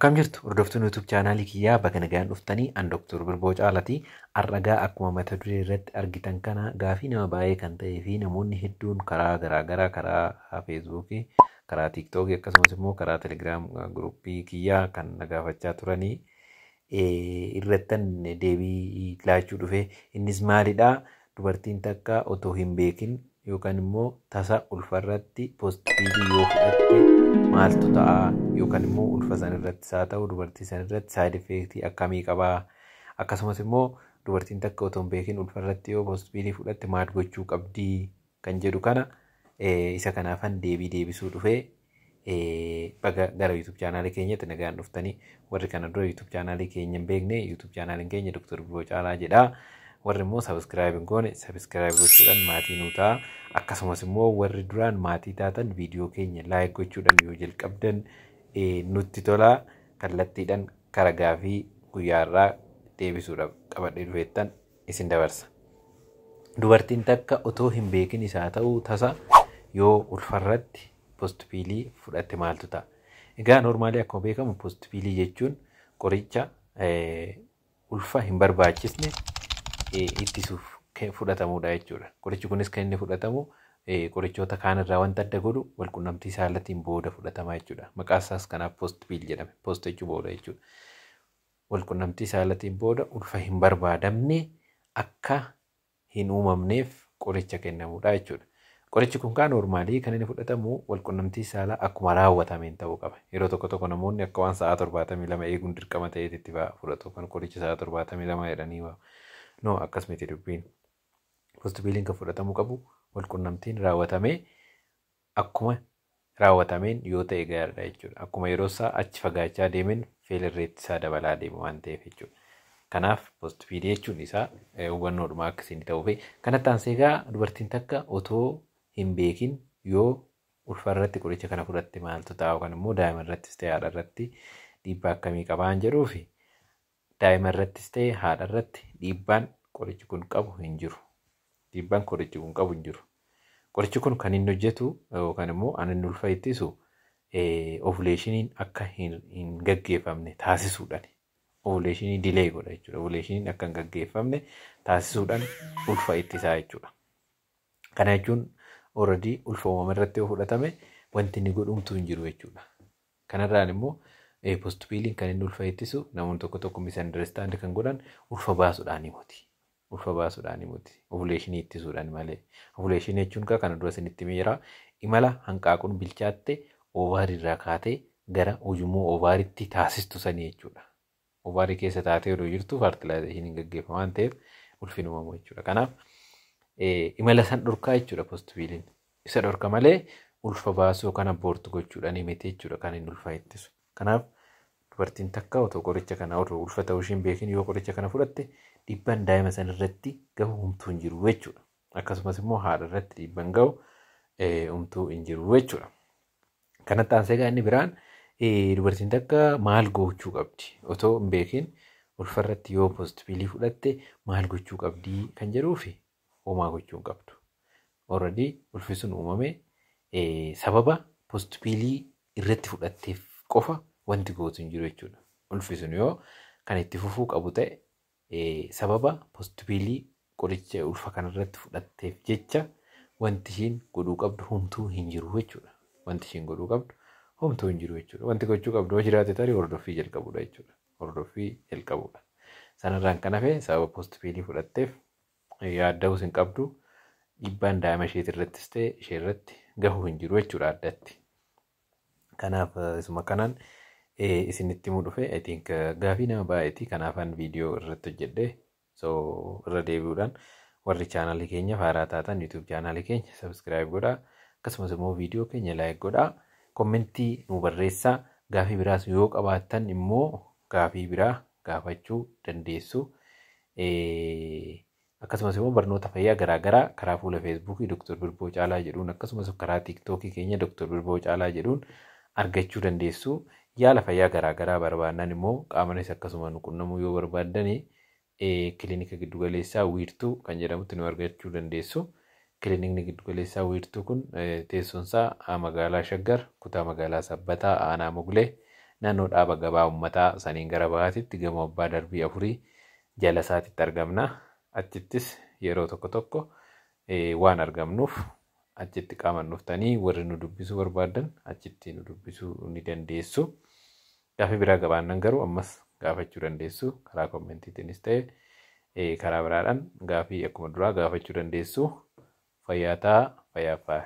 Akkam jirtu hordoftoonni YouTube chaanaalii kiyyaa bakka nagaan dhuftanii an Dr. Birboo Caalatii har'agaa akkuma mata duree irratti argitan kana gaafii nama baay'ee kan ta'ee fi namoonni hedduun karaa garaagaraa karaa Facebook, karaa TikTok akkasumas immoo karaa Telegram gruppii kiyyaa kan nagaafachaa turanii irrattan deebii laachuu dhufe. Innis maalidha? Dubartiin takka otoo hin beekin yookaan immoo tasa ulfarratti Post Piilii yoo fudhatte maaltu ta'a yookaan immoo ulfa san irratti haa ta'u dubartii san irratti side effect akkamii qabaa? Akkasumas immoo dubartiin takka otoo hin beekin ulfarratti yoo Post Piilii fudhatte maal gochuu qabdi kan jedhu kana isa kanaafan deebii deebisuu dhufe. Gara YouTube chaanaalii keenyatti nagaan dhuftanii warri kana dura YouTube chaanaalii keenya hin beekne YouTube chaanaaliin keenya Dr. Birboo Caalaa jedha. Warri immoo subscribe goone subscribe gochuudhaan maatii nu ta'a. Akkasumas immoo warri duraan maatii taatan viidiyoo keenya like gochuudhaan yoo jalqabdan nutti tola. Kallattiidhaan karaa gaafii guyyaarraa deebisuudhaaf qabadhee dhufeettan isin dabarsa. Dubartiin takka otoo hin beekin isaa ta'uu tasa yoo ulfarratti Post Piilii fudhatte maaltu ta'a? Egaa normaalii akkuma beekamu Post Piilii jechuun qoricha ulfa hin barbaachisne ittisuuf fudhatamudha jechuudha. Qorichi kunis kan inni fudhatamu qorichoota kaan irraa wanta adda godhu walqunnamtii saalatiin booda fudhatama jechuudha. Maqaan isaas kanaaf Post Piilii jedhame. Post jechuun booda jechuudha. Walqunnamtii saalatiin booda ulfa hin barbaadamne akka hin uumamneef qoricha kennamudha jechuudha. Qorichi kun kaan normaalii kan inni fudhatamu walqunnamtii saalaa akkuma raawwatameen ta'uu qaba. Yeroo tokko namoonni akka waan sa'a 72 eeguun dirqama ta'eetti itti fudhatu. Kan qorichi sa'a 72 jedhanii no akkas miti dubbiin. Post Piiliin kan fudhatamuu qabu walqunnamtiin raawwatamee akkuma raawwatameen yoo ta'e gaariidha jechuudha. Akkuma yeroo isaa achi fagaachaa deemen feelerreetti isaa dabalaa deemu waan ta'eef jechuudha. Kanaaf Post Piilii jechuun isaa hubannoodhuma akkasiin ta'uu fi kanatti aansee egaa dubartiin takka otoo hin beekin yoo ulfarratti qoricha kana fudhatte maaltu ta'a yookaan immoo daa'ima irrattis ta'e haadha irratti dhiibbaa akkamii qabaan jedhuu fi daa'ima irrattis ta'e haadha irratti dhiibbaan qorichi kun qabu hin jiru. Dhiibbaan qorichi kun qabu hin jiru. Qorichi kun kan inni hojjetu yookaan immoo inni ulfa ittisu ovuleeshiniin akka hin gaggeeffamne taasisuudhaan. Ovuleeshinii dilee godha jechuudha. Ovuleeshiniin akka hin gaggeeffamne taasisuudhaan ulfa ittisaa jechuudha. Kana jechuun already ulfa uumama irratti yoo fudhatame wanti inni godhumtu hin jiru jechuudha. Kanarraan immoo Post Piiliin kan inni ulfa ittisu namoonni tokko misunderstand kan godhan ulfa baasuudhaan himoti. Ulfa baasuudhaan himoti. Ovuleeshinii ittisuudhaan malee. Ovuleeshinii jechuun kana dura isinitti miira imala hanqaaquun bilchaatte ovaarii irraa kaatee gara ujummoo ovaariitti taasistu sanii jechuudha. Ovaarii keessa taatee yeroo jirtu fertilization gaggeeffama waan ta'eef ulfi uumamu jechuudha. Kanaaf imala san dhorkaa jechuudha Post Piiliin. Isa dhorka malee ulfa baasuu yookaan abortu gochuudhaan himete jechuudha kan inni ulfa ittisu. Kanaaf dubartiin takka otoo qoricha kana otoo ulfa ta'uu isheen beekin yoo qoricha kana fudhatte dhiibbaan daa'ima san irratti gahu humtuu hin jiru jechuudha. Akkasumas immoo haadha irratti dhiibbaan gahu humtuu hin jiru jechuudha. Kanatti aansee egaa inni biraan dubartiin takka maal gochuu qabdi? Otoo hin beekin ulfarratti yoo Post Piilii fudhatte maal gochuu qabdi kan jedhuu fi homaa gochuu hin qabdu. Already ulfi sun uumame sababa Post Piilii irratti fudhatteef qofa wanti gootu hin jiru jechuudha. Ulfi sun yoo kan itti fufuu qabu ta'e sababa Post Piilii qoricha ulfa kanarratti fudhatteef jecha wanti ishiin godhuu qabdu homtuu hin jiru jechuudha. Wanti ishiin godhuu qabdu homtuu hin jiru jechuudha. Wanti gochuu qabdu yoo jiraate tarii hordoffii jalqabuudha jechuudha. Hordoffii jalqabuudha. Sanarraan kan hafe sababa Post Piilii fudhatteef yaadda'uus hin qabdu. Dhiibbaan daa'ima isheetii irrattis ta'e ishee irratti gahuu hin jiru jechuudha addatti. Kanaaf isuma kanaan isinitti himuu dhufe I think gaafii nama baay'eeti. Kanaafan viidiyoo irratti hojjedhe irra deebi'uudhaan warri chaanaalii keenya haaraa taatan YouTube chaanaalii keenya subscribe godhaa. Akkasumas immoo viidiyoo keenya like godhaa. Kommentii nu barreessaa. Gaafii biraas yoo qabaattan immoo gaafii biraa gaafachuu dandeessu. Akkasumas immoo barnoota fayyaa garaagaraa karaa fuula Facebook Dr. Birboo Caalaa jedhuun akkasumas karaa TikTok keenya Dr. Birboo Caalaa jedhuun argachuu dandeessu. Yaala fayyaa garaagaraa barbaadnan immoo qaamanis akkasuma nu qunnamuu yoo barbaaddan kilinika giddugaleessaa wiirtuu kan jedhamutti nu argachuu dandeessu. Kilinikni giddugaleessaa wiirtuu kun teessoon isaa magaalaa Shaggar kutaa magaalaa Sabbataa aanaa Mogulee naannoo dhaaba gabaa uummataa saniin gara bahaatitti gamoo abbaa darbii 4 jala isaatitti argamna. Achittis yeroo tokko tokko waan argamnuuf achitti qaamaan dhuftanii warri nu dubbisuu barbaadan achitti nu dubbisuu ni dandeessu. Gaaffii biraa qabaannan garuu ammas gaafachuu dandeessu. Karaa kommentiitiinis ta'e karaa biraadhaan gaaffii akkuma duraa gaafachuu dandeessu. Fayyaa ta'aa, fayyaa fa'aa.